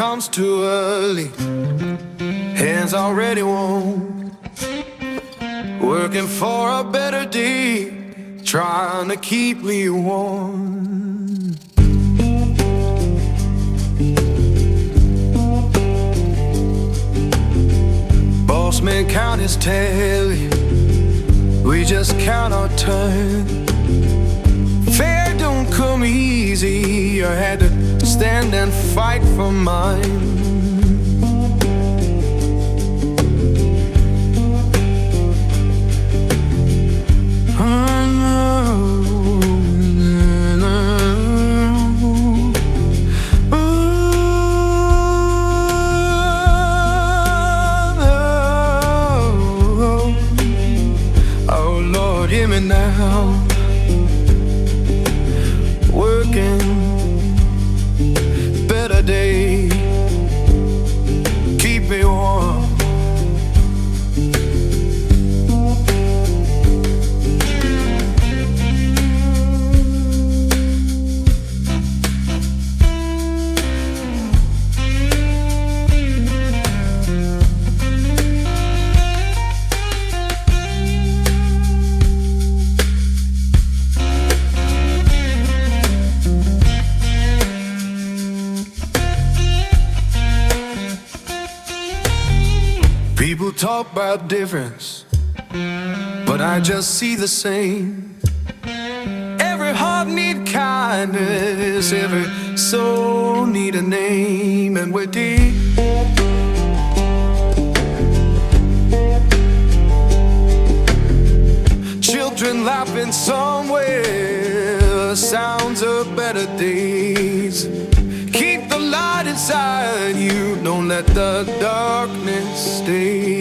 comes too early, hands already warm, working for a better day, trying to keep me warm. Boss man count his tally, we just count our turn. Fair don't come easy, I had to stand and fight for mine. Oh Lord, hear me now. Working, better day, keep me warm. People talk about difference, but I just see the same. Every heart need kindness, every soul need a name, and we're deep. Children laughing somewhere, sounds of better days. Keep the light inside you, don't let the darkness stay.